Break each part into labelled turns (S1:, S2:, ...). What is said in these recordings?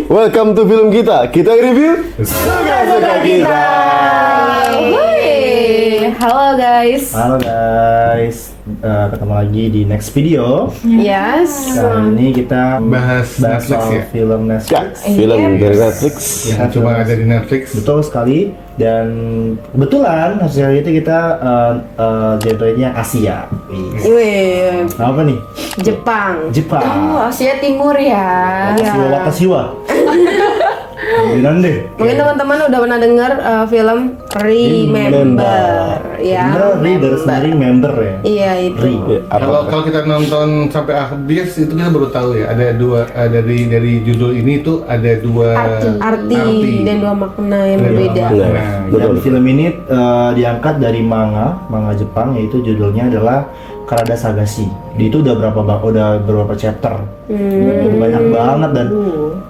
S1: welcome to film kita. Kita review
S2: Suka-suka kita. Halo guys.
S3: Halo guys, ketemu lagi di next video.
S2: Yes.
S3: Kali ini kita
S4: bahas Netflix
S3: soal
S4: ya?
S3: film
S1: ya,
S3: Netflix.
S1: film dari Netflix.
S4: Yang cuma ada di Netflix.
S3: Betul sekali. Dan kebetulan hasil itu kita genrenya Asia.
S2: Wih,
S3: Apa nih?
S2: Jepang.
S3: Jepang.
S5: Oh, Asia Timur ya.
S3: Watashi wa watashi wa. Bilang deh.
S2: Mungkin teman-teman udah pernah dengar film Remember, ya.
S3: Reader sendiri member ya.
S2: Iya itu.
S4: Kalau kita nonton sampai habis itu kita baru tahu ya ada dua dari judul ini tuh ada dua
S2: Arti dan dua makna yang
S4: Dari
S2: berbeda.
S4: dua makna.
S3: Nah,
S1: Betul.
S3: dan film ini diangkat dari manga Jepang, yaitu judulnya adalah Karada Sagashi. Itu udah beberapa chapter. Banyak banget dan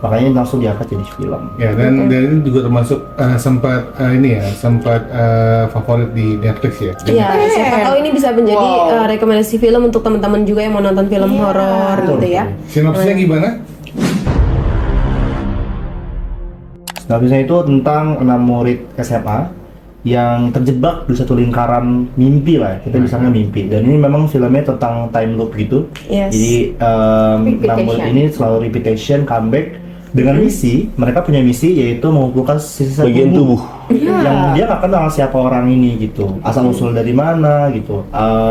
S3: makanya langsung diangkat jadi film.
S4: Ya dan ini juga termasuk sempat favorit di Netflix ya.
S2: Iya, siapa tahu ini bisa menjadi rekomendasi film untuk teman-teman juga yang mau nonton film horor gitu ya.
S4: Sinopsisnya gimana?
S3: Sinopsisnya itu tentang 6 murid SMA yang terjebak di satu lingkaran mimpi lah, kita bilangnya mimpi. Dan ini memang filmnya tentang time loop gitu.
S2: Yes.
S3: Jadi 6 murid ini selalu repetition, comeback dengan misi. Mereka punya misi yaitu mengumpulkan sisa
S1: Bagian tubuh.
S3: yang dia nggak kenal siapa orang ini gitu, asal usul dari mana gitu,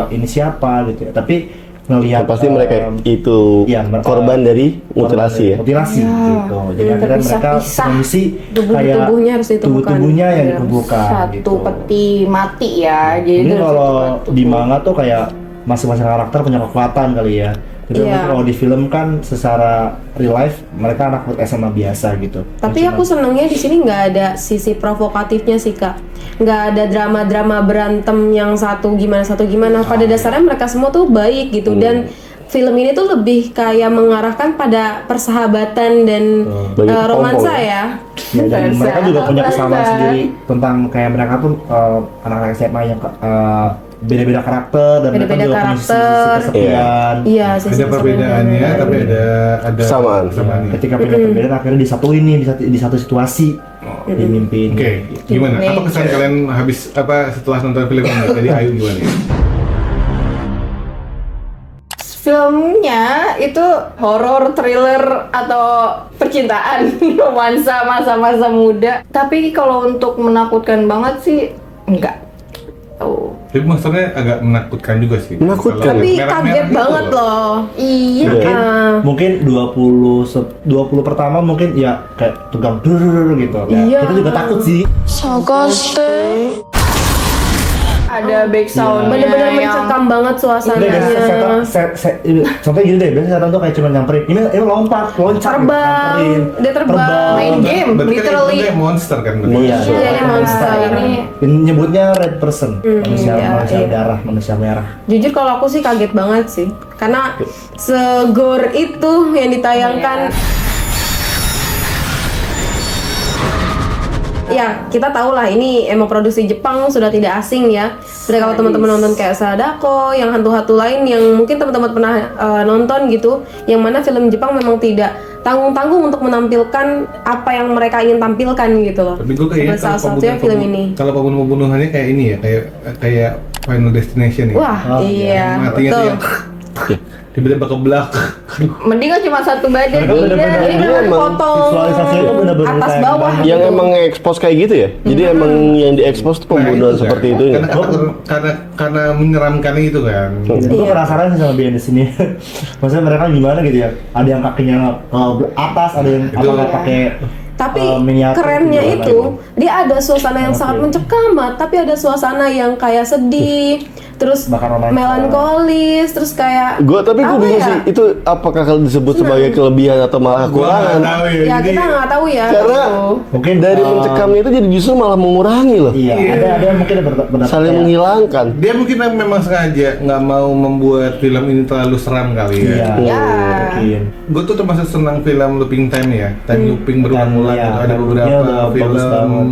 S3: ini siapa gitu ya. Tapi ngelihat
S1: Pasti mereka itu
S3: iya,
S1: korban dari mutilasi ya.
S3: mutilasi gitu. Jadi akhirnya mereka
S5: terpisah-pisah.
S3: punya misi kayak
S2: Tubuhnya harus ditemukan.
S3: tubuhnya yang
S2: Iya.
S3: dikumpulkan
S5: Satu
S3: gitu.
S5: peti mati ya. Jadi
S3: Ini
S5: itu
S3: kalau
S5: satu
S3: di manga tuh kayak masing-masing karakter punya kekuatan kali ya. Jadi
S2: Iya.
S3: mungkin kalau di film kan secara real life mereka anak SMA biasa gitu.
S2: Tapi
S3: Cuma-
S2: aku senengnya di sini nggak ada sisi provokatifnya sih kak, nggak ada drama-drama berantem yang satu gimana. Pada dasarnya mereka semua tuh baik gitu dan film ini tuh lebih kayak mengarahkan pada persahabatan dan
S1: Banyak
S2: romansa
S1: kepompong
S2: ya.
S3: Ya, dan mereka juga punya kesamaan
S5: Perasaan.
S3: sendiri tentang kayak mereka tuh anak-anak SMA yang beda-beda karakter dan mereka
S2: Beda-beda
S3: juga punya
S2: karakter.
S3: sisi kesepian.
S2: Iya, sisi
S4: Ada perbedaannya
S2: kesepian.
S4: tapi ada
S1: Kesamaan.
S4: kesamaannya.
S3: Ketika punya perbedaan akhirnya disatuin nih di satu situasi di mimpi ini.
S4: Oke, gimana? Apa kesan kalian habis setelah nonton film ini? Jadi Ayu gimana?
S5: filmnya itu horor, thriller atau percintaan, romansa masa-masa muda. Tapi kalau untuk menakutkan banget sih enggak. Oh.
S4: Tapi maksudnya agak menakutkan juga sih.
S1: Menakutkan.
S4: Kalau
S2: Tapi
S4: merah-merah
S2: kaget
S4: gitu
S2: banget loh.
S5: Iya.
S3: Mungkin 20 pertama mungkin ya kayak tegang gitu. Ya,
S2: Iya.
S3: kita juga takut sih.
S5: Ada back sound
S2: Bener-bener mencekam banget
S3: Udah
S2: suasananya.
S3: contohnya gini deh, biasanya setan tuh kayak cuma nyamperin. Ini loncat,
S2: Terbang,
S3: nyamperin.
S2: dia terbang.
S5: Main game,
S4: Berarti kan
S5: literally.
S4: itu monster kan?
S3: Iya,
S2: Iya, ini monster.
S3: Ini nyebutnya red person, manusia
S2: iya.
S3: darah, manusia merah.
S2: Jujur kalau aku sih kaget banget sih, karena segor itu yang ditayangkan. Ya, kita tahu lah ini emang produksi Jepang sudah tidak asing ya. Jadi kalau teman-teman nonton kayak Sadako, yang hantu-hantu lain yang mungkin teman-teman pernah nonton gitu, yang mana film Jepang memang tidak tanggung-tanggung untuk menampilkan apa yang mereka ingin tampilkan gitu loh.
S4: Tapi gue kayaknya
S2: Salah satunya film ini.
S4: Kalau pembunuhannya kayak ini ya, kayak Final Destination ya.
S2: Wah, iya,
S4: Matinya tuh
S2: betul.
S4: yang tiba-tiba kebelak.
S5: Mending kan cuma satu badan.
S3: Mereka bener-bener
S2: Ini
S1: Iya,
S2: kan
S1: emang
S2: potong
S3: visualisasinya itu bener-bener
S2: atas
S3: kayak
S2: bawah
S3: gimana.
S1: Yang
S2: gitu.
S1: emang nge-expose kayak gitu ya. Jadi emang yang di-expose tuh pembunuhan
S4: Nah, itu
S1: seperti
S4: kan.
S1: itu ya.
S4: Karena menyeramkan itu kan.
S3: Gue
S2: Iya.
S3: penasaran sih sama behind the scene. Maksudnya mereka gimana gitu ya? Ada yang kakinya atas, ada yang
S4: Itu-
S3: apa pakai
S2: Tapi
S3: miniatur
S2: kerennya
S3: gimana
S2: itu dia ada suasana yang
S3: Oke.
S2: sangat mencekam, tapi ada suasana yang kayak sedih, terus
S3: Bakar romansa.
S2: melankolis, terus kayak
S1: Tapi gue
S2: apa
S1: bingung
S2: ya?
S1: sih, itu apakah kalau disebut sebagai kelebihan atau malah
S4: Gua nggak
S1: kekurangan?
S4: tahu ya.
S2: Ya
S4: Jadi,
S2: kita nggak tahu ya.
S1: Karena
S2: gitu.
S3: mungkin
S1: dari mencekamnya itu jadi justru malah mengurangi loh.
S3: Iya, ada yang mungkin benar
S1: Saling menghilangkan.
S4: dia mungkin memang sengaja nggak mau membuat film ini terlalu seram kali
S3: Iya.
S4: ya.
S5: Ya.
S3: Mungkin.
S4: Gue tuh termasuk senang film looping time ya, time looping berulang-ulang
S3: Iya,
S4: gitu. Ada
S3: loopingnya
S4: beberapa
S3: udah bagus
S4: film,
S3: banget.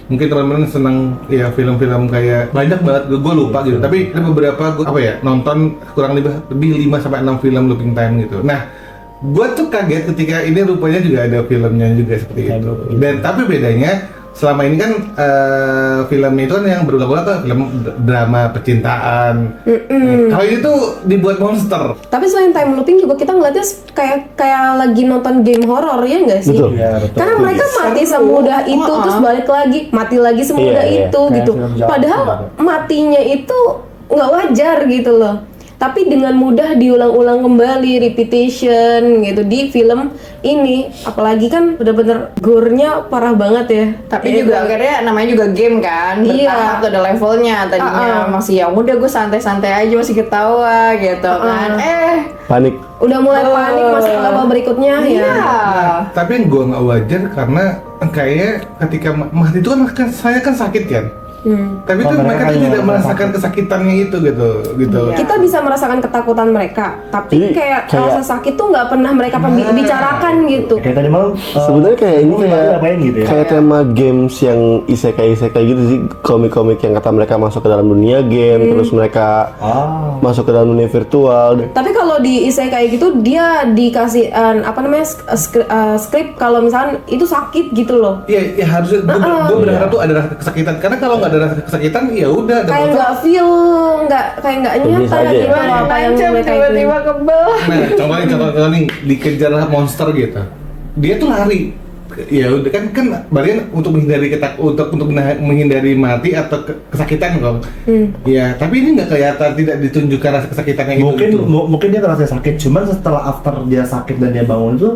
S4: mungkin teman-teman senang ya film-film kayak banyak banget, gue lupa gitu. Tapi ada beberapa gue nonton kurang lebih 5 sampai 6 film looping time gitu. Nah, Gua tuh kaget ketika ini rupanya juga ada filmnya juga seperti itu. Dan tapi bedanya selama ini kan filmnya itu kan yang berulang-ulang kan film drama percintaan. Kalau ini tuh dibuat monster.
S2: Tapi selain time looping juga kita ngeliatnya kayak lagi nonton game horor ya nggak sih?
S1: Betul.
S3: Iya, betul.
S2: Karena mereka mati semudah itu terus balik lagi mati lagi semudah
S1: Iya, iya.
S2: itu
S3: Kayak
S2: gitu.
S3: film Jawa
S2: Padahal
S3: juga.
S2: matinya itu nggak wajar gitu loh. Tapi dengan mudah diulang-ulang kembali, repetition gitu di film ini. Apalagi kan bener-bener gore-nya parah banget ya.
S5: Tapi
S2: Ya,
S5: juga akhirnya namanya juga game kan,
S2: Iya.
S5: bertahap tuh ada levelnya. Tadinya masih ya udah gue santai-santai aja masih ketawa gitu kan.
S1: Panik.
S2: udah mulai panik masuk ke level berikutnya ya.
S5: Iya.
S4: Tapi yang gue nggak wajar karena kayak ketika mati itu kan saya kan sakit kan. Tapi
S3: Oh,
S4: tuh
S3: mereka
S4: mereka tuh tidak
S3: yang
S4: merasakan kesakitannya itu gitu.
S5: Iya.
S2: Kita bisa merasakan ketakutan mereka, tapi
S1: Jadi,
S2: kayak
S1: kayak-
S2: rasa sakit tuh nggak pernah mereka bicarakan gitu.
S3: Kayak tadi malam
S1: Sebenarnya kayak ini
S3: lu
S1: kayak
S3: ngapain gitu ya?
S1: kayak tema games yang isekai gitu sih, komik-komik yang kata mereka masuk ke dalam dunia game, terus mereka
S3: Ah.
S1: masuk ke dalam dunia virtual.
S2: Tapi kalau di isekai gitu dia dikasih apa namanya skrip kalau misalkan itu sakit gitu loh.
S4: Iya, ya harusnya gue berharap tuh ada rasa kesakitan. Karena kalau nggak ada rasa kesakitan, ya udah. ada
S2: Kayak
S4: monster.
S2: nggak feel, kayak nggak
S1: Biasa
S2: nyata
S1: aja.
S2: gitu loh apa yang
S5: Tancap
S2: mereka
S5: tiba-tiba
S2: itu.
S5: kebel.
S4: Nah, contoh nih dikejar monster gitu. Dia tuh lari. Ya udah kan berarti untuk menghindari untuk menghindari mati atau kesakitan kok. Ya, tapi ini nggak kelihatan, tidak ditunjukkan rasa kesakitannya itu.
S3: Mungkin
S4: gitu.
S3: mungkin dia ngerasa sakit, cuman setelah after dia sakit dan dia bangun itu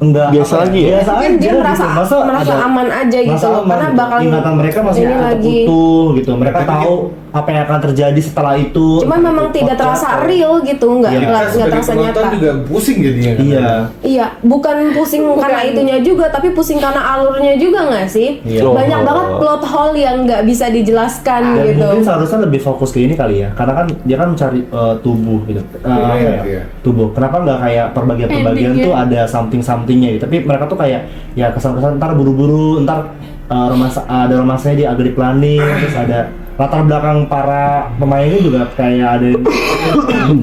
S3: enggak
S1: Biasa
S3: apa
S1: lagi ya?
S3: Biasa
S2: Mungkin dia
S3: aja
S2: merasa
S3: gitu.
S2: merasa
S3: ada-
S2: aman aja gitu
S3: merasa
S2: loh,
S3: aman
S2: karena
S3: gitu.
S2: bakal
S3: ingatan mereka masih
S2: ini lagi.
S3: utuh gitu. Mereka
S4: Tapi-
S3: tahu apa yang akan terjadi setelah itu.
S2: Cuman memang tidak terasa real gitu, nggak
S3: Iya.
S4: Kita
S2: nggak
S4: sebagai
S2: terasa
S4: penonton
S2: nyata.
S4: juga pusing jadinya. kan?
S3: Iya.
S2: Iya, bukan pusing karena itunya juga, tapi pusing karena alurnya juga nggak sih?
S3: Iya.
S2: Banyak
S1: Oh.
S2: banget plot hole yang nggak bisa dijelaskan
S3: Dan
S2: gitu.
S3: mungkin seharusnya lebih fokus ke ini kali ya, karena kan dia kan mencari tubuh gitu. Apa ya?
S4: iya.
S3: Tubuh. Kenapa nggak kayak perbagian-perbagian tuh ada something-somethingnya gitu. Tapi mereka tuh kayak ya kesan-kesan ntar buru-buru, ntar ada romansanya dia agak di-planning, terus ada latar belakang para pemainnya juga kayak ada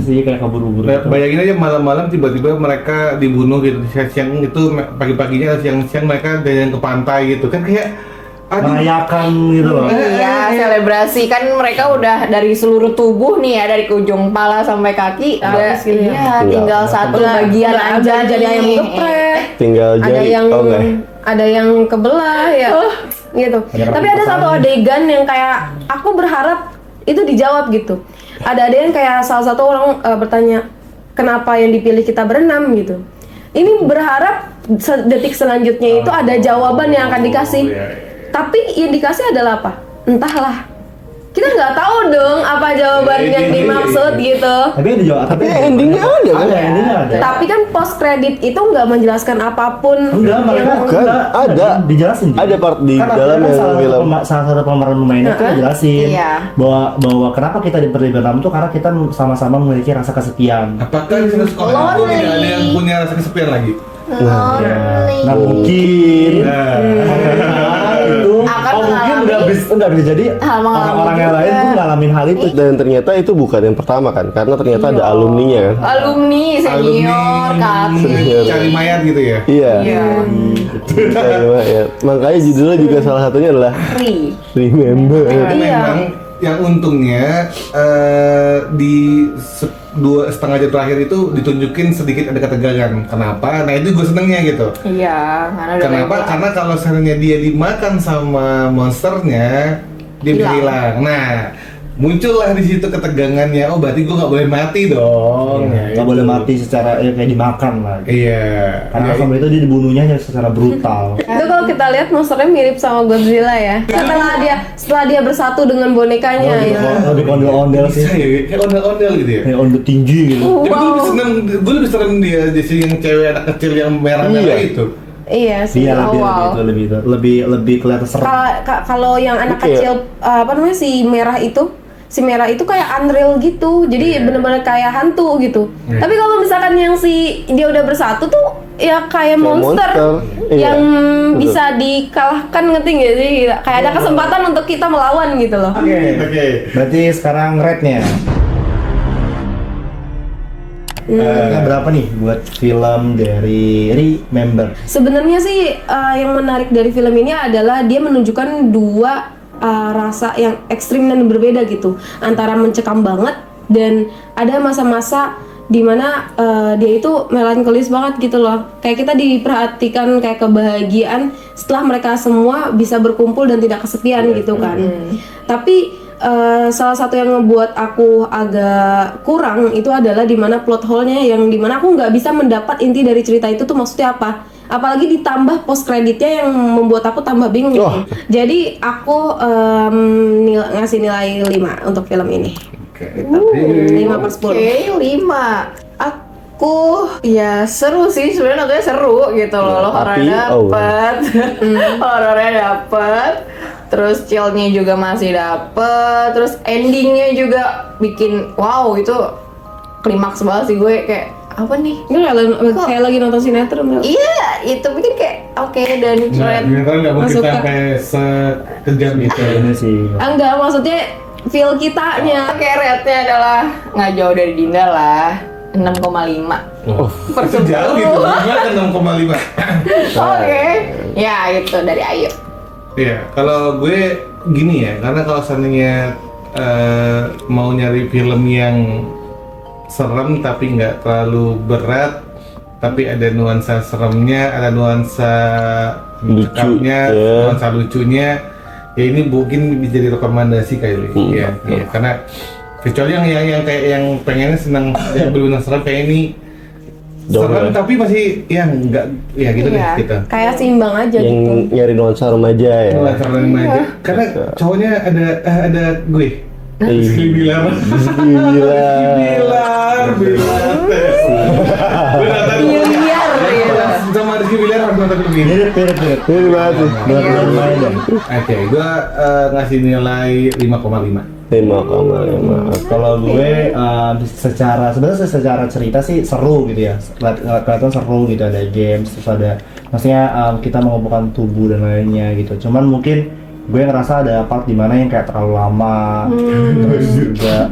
S3: sih kayak keburu-buru. gitu.
S4: Bayangin aja malam-malam tiba-tiba mereka dibunuh gitu, siang itu pagi-paginya siang-siang mereka jalan ke pantai gitu kan kayak aduh.
S3: Merayakan gitu loh.
S5: Iya, selebrasi kan mereka udah dari seluruh tubuh nih ya, dari ujung pala sampai kaki udah
S2: gitu ya.
S5: iya, tinggal satu
S2: Udah-
S5: bagian
S2: udah
S5: aja
S2: ada jadi ayam
S5: nih.
S2: geprek.
S1: Tinggal
S2: Ada
S1: jadi
S2: yang
S1: oh enggak.
S2: ada yang kebelah ya. Gitu.
S3: Ada
S2: Tapi ada satu adegan yang kayak aku berharap itu dijawab gitu. Ada adegan kayak salah satu orang bertanya, "Kenapa yang dipilih kita berenam?" gitu. Ini berharap detik selanjutnya itu ada jawaban yang akan dikasih.
S4: iya.
S2: Tapi yang dikasih adalah apa? Entahlah. Kita nggak tahu dong apa jawaban yang dimaksud gitu.
S3: Tapi ada jawab.
S1: Tapi endingnya ada kan?
S3: Endingnya ada.
S2: Tapi kan post credit itu nggak menjelaskan apapun.
S3: Enggak, mereka
S1: Bukan,
S3: enggak,
S1: ada.
S3: dijelasin.
S1: Ada part di
S3: Kan
S1: dalam
S3: kan
S1: yang
S3: salah satu
S1: film.
S3: salah satu pemeran pemainnya tuh jelasin
S5: Iya.
S3: bahwa kenapa kita diberi berenam tuh karena kita sama-sama memiliki rasa kesepian.
S4: Apakah di sini sekolah itu tidak ada yang punya rasa kesepian lagi?
S3: Nah mungkin itu
S5: Akan
S3: mungkin
S5: mengalami
S3: nggak bisa jadi
S5: hal mengalami
S3: orang-orang yang
S5: juga.
S3: lain tuh ngalamin hal itu.
S1: Dan ternyata itu bukan yang pertama kan, karena ternyata ada alumninya kan.
S5: Alumni, senior, kakak.
S4: cari mayat gitu ya?
S1: Iya.
S5: Iya.
S1: Ya. Makanya judulnya juga salah satunya adalah
S5: Free.
S1: Remember.
S2: Iya.
S4: Memang yang untungnya di 2,5 jam terakhir itu ditunjukin sedikit ada ketegangan. Kenapa? Nah itu gue senengnya gitu.
S5: Iya, karena udah
S4: Kenapa?
S5: level.
S4: Karena kalau seandainya dia dimakan sama monsternya, dia bisa hilang. Nah, muncullah di situ ketegangannya. Oh, berarti gue nggak boleh mati dong.
S3: Nggak boleh mati secara kayak dimakan lah.
S4: Iya.
S3: Karena sama itu dia dibunuhnya secara brutal.
S2: Itu kalau kita lihat monsternya mirip sama Godzilla ya. Setelah dia bersatu dengan bonekanya ya.
S3: Lebih ondel-ondel sih.
S4: Bisa ya, kayak ondel-ondel gitu ya.
S3: Kayak ondel tinggi gitu.
S4: Tapi gue lebih seneng dia jadi yang cewek anak kecil yang merah-merah
S1: Iya.
S4: itu.
S2: Iya sih.
S3: Iya lebih
S5: wow.
S3: lebih kelihatan serem.
S2: Kalau yang anak
S1: Iya.
S2: kecil apa namanya si merah itu kayak unreal gitu, jadi bener-bener kayak hantu gitu. Tapi kalau misalkan yang dia udah bersatu tuh ya kayak monster,
S1: monster. Iya,
S2: yang
S1: betul.
S2: bisa dikalahkan, ngerti nggak sih? Kayak ada kesempatan untuk kita melawan gitu loh.
S3: Oke. Berarti sekarang rate-nya. Harga berapa nih buat film dari Remember?
S2: Sebenarnya sih yang menarik dari film ini adalah dia menunjukkan dua rasa yang ekstrim dan berbeda gitu, antara mencekam banget dan ada masa-masa dimana dia itu melankolis banget gitu loh. Kayak kita diperhatikan kayak kebahagiaan setelah mereka semua bisa berkumpul dan tidak kesepian gitu kan. Tapi salah satu yang ngebuat aku agak kurang itu adalah dimana plot hole-nya yang dimana aku nggak bisa mendapat inti dari cerita itu tuh maksudnya apa. Apalagi ditambah post kreditnya yang membuat aku tambah bingung.
S1: Wah.
S2: Jadi aku ngasih nilai 5 untuk film ini.
S4: Oke.
S2: 5/10.
S5: Oke, 5. Aku ya seru sih, sebenarnya nontonnya seru gitu loh. Lo
S1: Tapi,
S5: horornya dapet, horornya dapet, terus chillnya juga masih dapet, terus endingnya juga bikin wow, itu klimaks banget sih. Gue kayak apa nih?
S2: Ini kayak lagi nonton sinetron. Mel.
S5: Iya, itu bikin kayak oke dan
S4: Nah,
S5: keren.
S4: kan nggak mungkin
S2: Masuk ke-
S4: sampai sekejam itu.
S3: Ini sih.
S2: Enggak, maksudnya feel kitanya.
S5: Oke, rate-nya adalah nggak jauh dari Dinda lah, 6,5 per
S4: Jauh
S5: 10.
S4: gitu, gimana kan 6,5?
S5: Oke, ya itu dari Ayu.
S4: Iya, kalau gue gini ya, karena kalau seandainya mau nyari film yang serem tapi nggak terlalu berat, tapi ada nuansa seremnya, ada nuansa
S1: Lucu,
S4: mencekapnya,
S1: ya.
S4: nuansa lucunya, ya ini mungkin bisa jadi rekomendasi kali. Iya, iya, karena kecuali yang kayak yang pengennya senang yang benar-benar serem kayak ini.
S1: Jauh
S4: Serem
S1: ya.
S4: tapi masih yang enggak ya gitu
S5: Iya.
S4: deh kita.
S2: Kayak seimbang aja
S1: Yang
S2: gitu.
S1: nyari nuansa remaja ya.
S4: Nuansa remaja. Karena cowoknya ada gue.
S1: Iya.
S4: Rizky Bilar.
S1: Bismillah.
S5: Miliar gitu.
S4: Sama Rizky Bilar harus nonton film ini.
S3: Mirip.
S1: Ini banget nih.
S3: Lumayan dong.
S4: Oke, gue ngasih nilai 5,5.
S1: 5,5.
S3: Kalau gue sebenarnya secara cerita sih seru gitu ya. Kelihatan seru gitu, ada games, terus ada maksudnya kita mengumpulkan tubuh dan lainnya gitu. Cuman mungkin gue ngerasa ada part dimana yang kayak terlalu lama, terus juga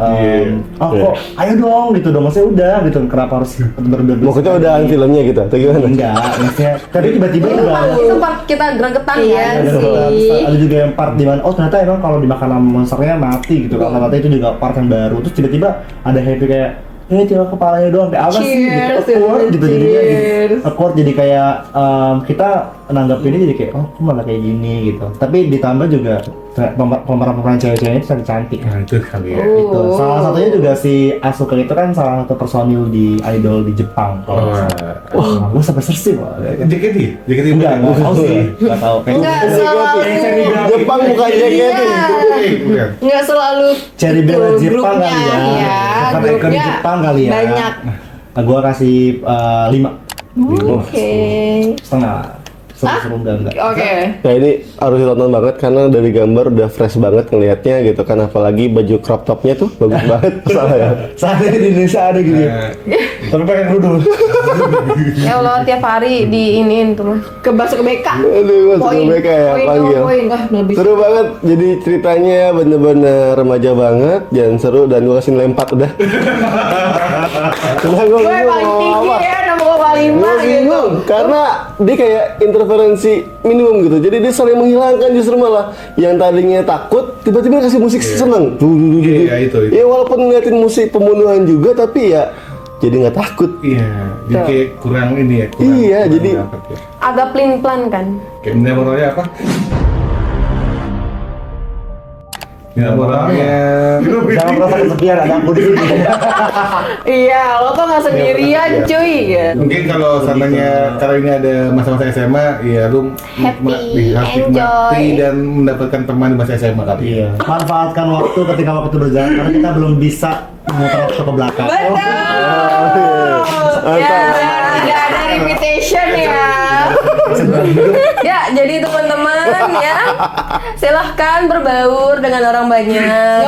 S3: kok ayo dong gitu dong, maksudnya udah gitu, kenapa harus berdua?
S1: Maksudnya udah filmnya gitu atau gimana?
S3: Enggak, maksudnya tapi tiba-tiba juga ada
S2: Itu part kita gregetan
S5: Iya
S2: ya.
S5: sih.
S3: ada juga yang part dimana ternyata emang kalau dimakan sama monsternya mati gitu, kalau mati itu juga part yang baru, terus tiba-tiba ada happy kayak cuma kepalanya doang, kayak apa sih
S5: Cheers,
S3: gitu, awkward gitu jadinya gitu.
S5: cheers.
S3: Awkward, jadi kayak kita nanggapinnya jadi kayak kok malah kayak gini gitu, tapi ditambah juga pemeran cewek-ceweknya itu cantik.
S4: Nah, itu kali ya.
S3: Itu salah satunya juga si Asuka itu kan salah satu personil di idol di Jepang. Kalau nggak salah. Wah, gue sampai searching loh.
S4: JKT
S3: Enggak tahu sih, nggak tahu.
S5: Nggak selalu.
S1: Jepang bukan JKT.
S4: Bukan.
S5: Nggak selalu
S3: Cherry
S5: itu
S3: Bella Jepang
S5: grupnya,
S3: kali ya.
S5: ya.
S3: Karena ikon
S5: Grupnya
S3: Jepang kali ya.
S5: banyak.
S3: Nah, gua kasih 5
S5: Oke.
S3: setengah. Seru-seru enggak.
S5: Oke.
S1: Nah ini harus ditonton banget karena dari gambar udah fresh banget ngelihatnya gitu kan, apalagi baju crop topnya tuh bagus banget. Salah ya.
S3: Saatnya di Indonesia ada gitu ya. Tapi pengen kerudung.
S2: Ya Allah, tiap hari diinin tuh mah.
S5: Ke masuk ke BK.
S1: Aduh, masuk ke BK ya, panggil.
S5: Poin. Ah, lebih.
S1: Seru banget, jadi ceritanya bener-bener remaja banget dan seru, dan gue kasih nilai 4 udah. Karena gue
S5: Gue paling tinggi ya, 6,5 gitu.
S1: bingung karena dia kayak interferensi minimum gitu, jadi dia saling menghilangkan justru malah yang tadinya takut tiba-tiba kasih musik seneng.
S4: Iya, itu.
S1: Ya walaupun ngeliatin musik pembunuhan juga tapi ya jadi nggak takut.
S4: Iya, jadi kayak kurang ini ya. Kurang,
S1: Iya,
S4: kurang
S1: jadi-
S4: dapet ya.
S2: Agak plin-plan kan.
S4: Kayak nilai moralnya apa? Nilai moralnya.
S3: Jangan merasa kesepian, ada aku di sini.
S5: Iya, lo tuh nggak sendirian cuy. Ya.
S4: Mungkin kalau seandainya karena ini ada masa-masa SMA, ya lu
S5: Happy,
S4: harus
S5: enjoy.
S4: nikmati dan mendapatkan teman di masa SMA kali.
S3: Iya. Manfaatkan waktu ketika waktu berjalan karena kita belum bisa memutar waktu ke belakang.
S5: Betul. Ya, tidak ada reputation ya. Ya,
S2: Jadi teman-teman ya, silahkan berbaur dengan orang banyak.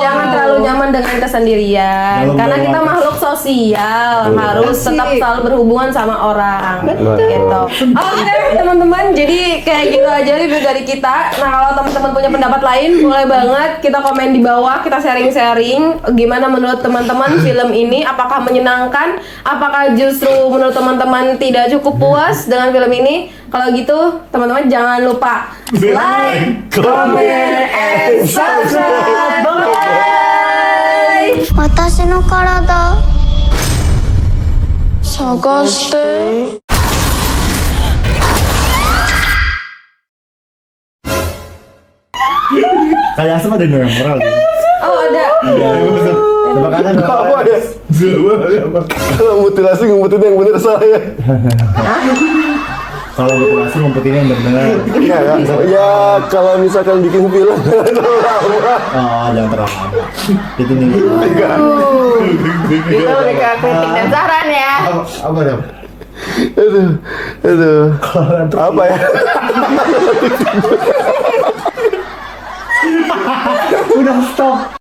S2: Jangan terlalu nyaman dengan kesendirian.
S3: Dalam
S2: Karena kita
S3: dalam-
S2: makhluk sosial, harus tetap selalu berhubungan sama orang. Gitu. Oke teman-teman, jadi kayak gitu aja review dari kita. Nah kalau teman-teman punya pendapat lain, boleh banget kita komen di bawah, kita sharing-sharing gimana menurut teman-teman film ini. Apakah menyenangkan? Apakah justru menurut teman-teman tidak cukup puas dengan film ini? Kalau gitu, teman-teman jangan lupa like, comment, and subscribe. Bye.
S6: 私の体探して
S3: Kayak asem ada yang moral ya.
S2: Oh ada.
S3: Coba kalian
S1: Apa ya? Kalau mutilasi ngumpetin yang bener saya.
S3: kalau mutilasi ngumpetin yang benar.
S1: Ya, ya kalau misalkan bikin film terlalu lama.
S3: Oh, jangan terlalu lama. Itu nih.
S5: Kita udah ke kritik dan saran ya.
S4: Apa ya?
S1: Aduh. Apa ya?
S3: Udah stop.